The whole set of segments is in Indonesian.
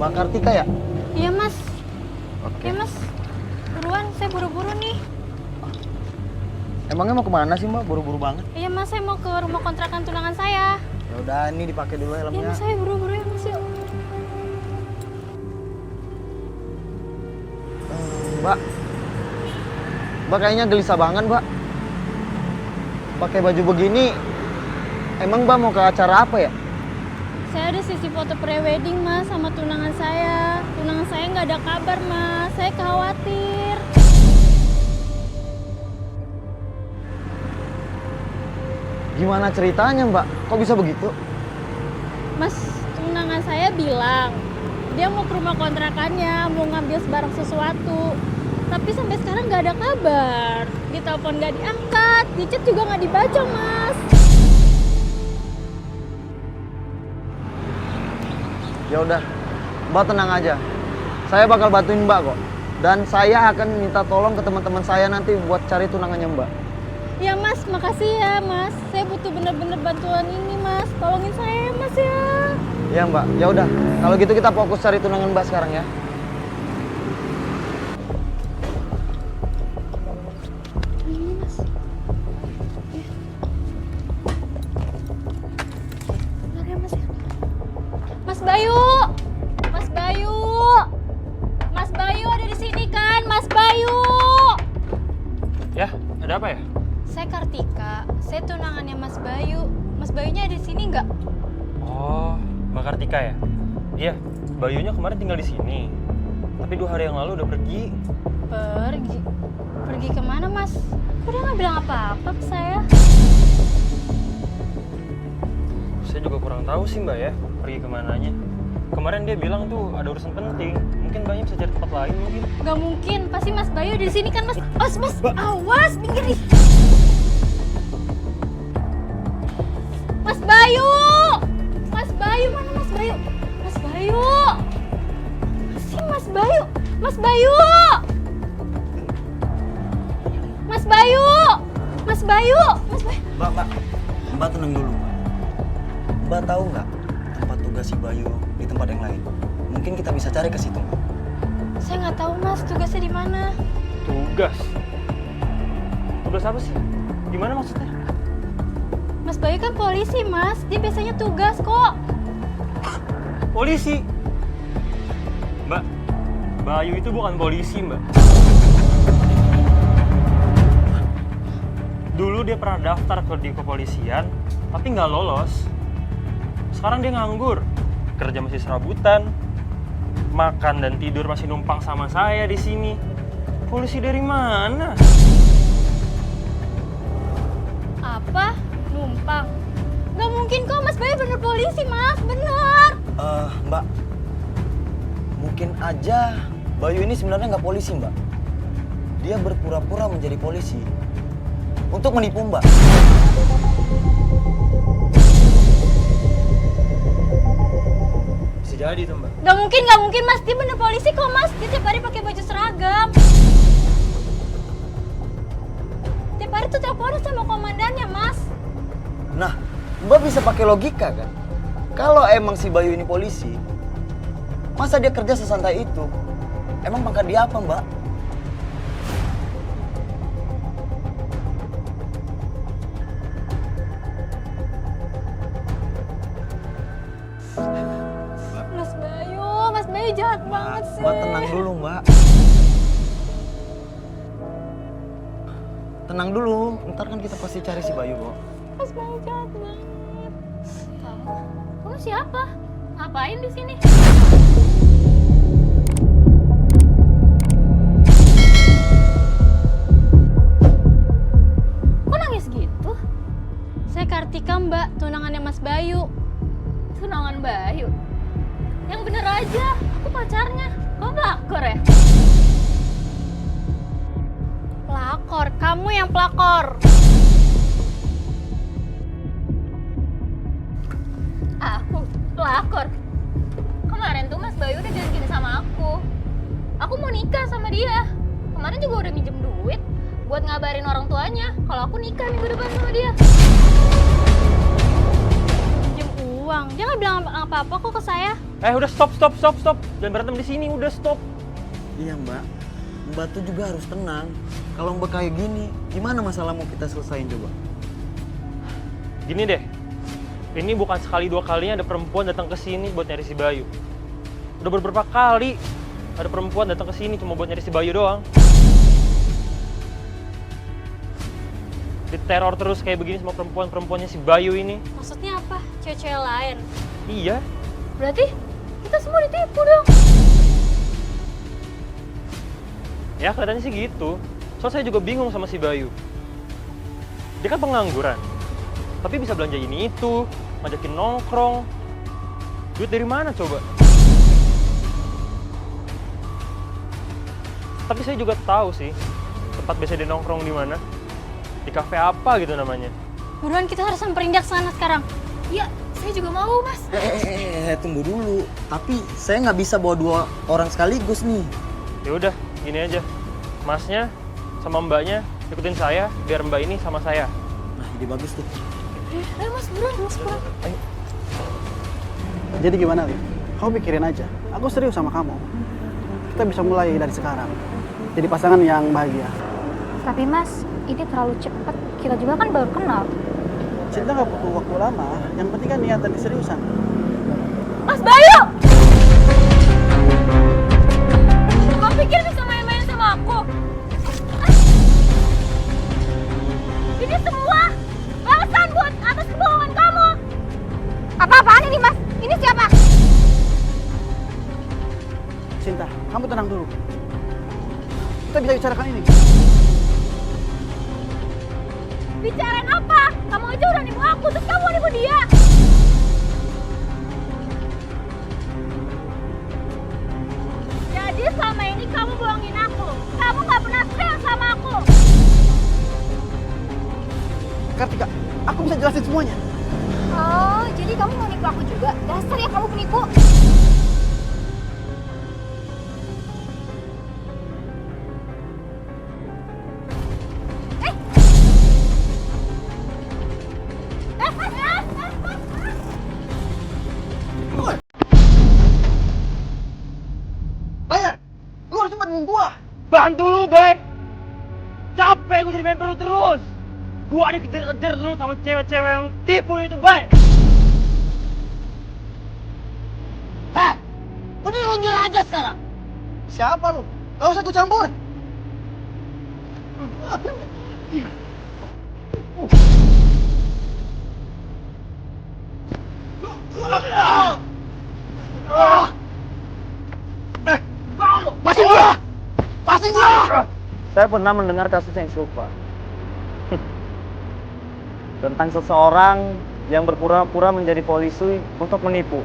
Mbak Kartika ya? Iya mas. Oke. Iya mas. Buruan, saya buru-buru nih. Emangnya mau kemana sih Mbak? Buru-buru banget. Iya mas, saya mau ke rumah kontrakan tunangan saya. Ya udah, ini dipakai dulu Iya helmnya. mas, saya buru-buru ya mas yuk. Mbak, Mbak kayaknya gelisah banget Mbak. Pakai baju begini, emang Mbak mau ke acara apa ya? Saya ada sisi foto pre-wedding mas sama tunangan saya. Tunangan saya nggak ada kabar mas, saya khawatir. Gimana ceritanya Mbak? Kok bisa begitu? Mas, tunangan saya bilang dia mau ke rumah kontrakannya, mau ngambil sebarang sesuatu. Tapi sampai sekarang nggak ada kabar. Ditelepon nggak diangkat, di chat juga nggak dibaca mas. Ya udah, Mbak tenang aja. Saya bakal bantuin Mbak kok. Dan saya akan minta tolong ke teman-teman saya nanti buat cari tunangannya Mbak. Ya mas, makasih ya mas. Saya butuh bener-bener bantuan ini mas. Tolongin saya ya mas ya. Iya Mbak, ya udah. Kalau gitu kita fokus cari tunangan Mbak sekarang ya. Ini mas. Ya. Bentar ya mas ya. Mas Bayu! Mas Bayu! Mas Bayu ada di sini kan? Mas Bayu! Ya, ada apa ya? Saya Kartika. Saya tunangannya Mas Bayu. Mas Bayunya ada di sini nggak? Oh, Mbak Kartika ya? Iya, Bayunya kemarin tinggal di sini. Tapi 2 hari yang lalu udah pergi. Pergi? Pergi kemana mas? Kok dia nggak bilang apa-apa ke saya? Saya juga kurang tahu sih Mbak ya, pergi kemananya. Kemarin dia bilang tuh ada urusan penting. Mungkin Mbaknya bisa cari tempat lain mungkin. Gak mungkin, pasti Mas Bayu di sini kan mas. Mas, awas, minggir nih. Mas Bayu! Mas Bayu, mana Mas Bayu? Mas Bayu! Masih Mas Bayu! Mas Bayu! Mas Bayu! Mas Bayu! Mas Bayu! Mbak tenang dulu Mbak. Mbak tahu nggak tempat tugas si Bayu di tempat yang lain? Mungkin kita bisa cari ke situ Mbak. Saya nggak tahu mas, tugasnya di mana. Tugas? Tugas apa sih? Gimana maksudnya? Mas Bayu kan polisi mas, dia biasanya tugas kok. Polisi? Mbak, Bayu itu bukan polisi Mbak. Dulu dia pernah daftar di kepolisian, tapi nggak lolos. Sekarang dia nganggur, kerja masih serabutan, makan dan tidur masih numpang sama saya di sini. Polisi dari mana? Apa? Numpang? Gak mungkin kok, Mas Bayu bener polisi, Mas. Bener. Mbak, mungkin aja Bayu ini sebenarnya nggak polisi Mbak. Dia berpura-pura menjadi polisi untuk menipu Mbak. Bisa jadi tuh Mbak. Gak mungkin, Mas. Dia bener polisi kok, Mas. Dia tiap hari pakai baju seragam. Tiap hari tuh teleponan sama komandannya, Mas. Nah, Mbak bisa pakai logika kan? Kalau emang si Bayu ini polisi, masa dia kerja sesantai itu? Emang pangkat dia apa Mbak? Mas Bayu jahat banget sih. Mbak tenang dulu Mbak. Tenang dulu, ntar kan kita pasti cari si Bayu kok. Mas Bayu jahat banget. Kamu siapa? Ngapain di sini? Kok nangis gitu? Saya Kartika Mbak, tunangannya Mas Bayu. Tunangan Bayu? Yang bener aja, aku pacarnya. Kamu pelakor ya? Pelakor? Kamu yang pelakor. Aku pelakor? Kemarin tuh Mas Bayu udah janjiin sama aku. Aku mau nikah sama dia. Kemarin juga udah minjem duit buat ngabarin orang tuanya kalau aku nikah minggu depan sama dia. Minjem uang? Dia nggak bilang bilang apa-apa kok ke saya. Udah stop. Jangan berantem di sini, udah stop. Iya mbak, mbak tuh juga harus tenang. Kalau mbak kayak gini, gimana masalah mau kita selesain coba? Gini deh, ini bukan sekali dua kalinya ada perempuan datang ke sini buat nyari si Bayu. Udah beberapa kali ada perempuan datang ke sini cuma buat nyari si Bayu doang. Diteror terus kayak begini sama perempuannya si Bayu ini. Maksudnya apa? Cewek-cewek lain? Iya. Berarti kita semua ditipu dong. Ya kelihatannya sih gitu. Soalnya saya juga bingung sama si Bayu. Dia kan pengangguran. Tapi bisa belanja ini itu, ngajakin nongkrong. Duit dari mana coba? Tapi saya juga tahu sih tempat biasa dia nongkrong di mana. Di kafe apa gitu namanya. Buruan kita harus samperin dia ke sana sekarang. Iya, saya juga mau, Mas. Tunggu dulu. Tapi saya nggak bisa bawa dua orang sekaligus nih. Ya udah, gini aja. Masnya sama mbaknya ikutin saya biar mbak ini sama saya. Nah, ide bagus tuh. Ayo Mas, buruan. Ayo. Jadi gimana, Li? Kamu pikirin aja. Aku serius sama kamu. Kita bisa mulai dari sekarang. Jadi pasangan yang bahagia. Tapi Mas, ini terlalu cepat. Kita juga kan baru kenal. Cinta gak butuh waktu lama. Yang penting kan niat dan keseriusan. Mas Bayu! Kamu pikir bisa main-main sama aku? Ini semua balasan buat atas kebohongan kamu. Apa-apaan ini Mas? Ini siapa? Cinta, kamu tenang dulu. Kita bisa bicarakan ini. Bicarain apa? Kamu aja udah nipu aku, terus kamu nipu dia. Jadi selama ini kamu bohongin aku. Kamu gak pernah serius sama aku. Kartika, aku bisa jelasin semuanya. Oh, jadi kamu mau nipu aku juga? Dasar ya kamu penipu. Bayar! Lu harus cepat gua! Bantu lu, Bay! Capek gue jadi member lu terus! Gue dikejar-kejar terus sama cewek-cewek yang tipu itu, Bay! Hah? Mending lu nyerah aja sekarang! Siapa lu? Gak usah ikut campur! Masih gua! Masih gua! Saya pernah mendengar kasus yang serupa. Tentang seseorang yang berpura-pura menjadi polisi untuk menipu.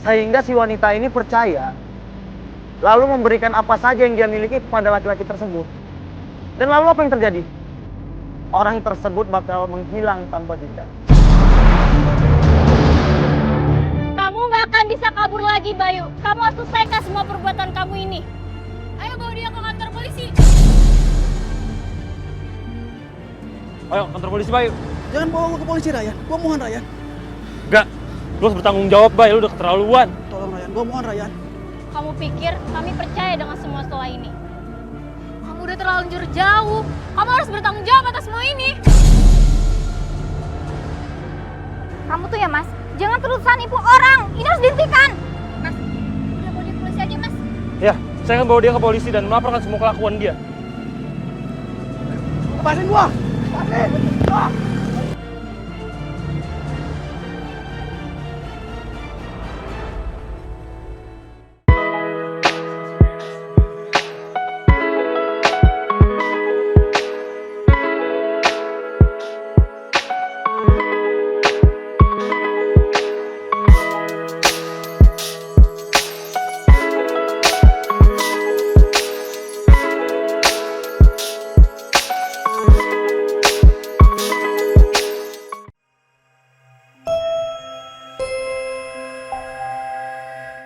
Sehingga si wanita ini percaya, lalu memberikan apa saja yang dia miliki kepada laki-laki tersebut. Dan lalu apa yang terjadi? Orang tersebut bakal menghilang tanpa jejak. Kamu gak akan bisa kabur lagi, Bayu. Kamu harus selesaikan semua perbuatan kamu ini. Ayo bawa dia ke kantor polisi. Ayo, kantor polisi, Bayu. Jangan bawa gua ke polisi, Ryan. Gua mohon, Ryan. Enggak, lu harus bertanggung jawab, Bay. Lu udah keterlaluan. Tolong, Ryan. Gua mohon, Ryan. Kamu pikir kami percaya dengan semua setelah ini? Kamu udah terlanjur jauh. Kamu harus bertanggung jawab atas semua ini. Kamu tuh ya Mas, jangan terusan nipu orang. Ini harus dihentikan. Mas, udah bawa dia ke polisi aja, Mas. Ya, saya akan bawa dia ke polisi dan melaporkan semua kelakuan dia. Lepasin gua! Lepasin!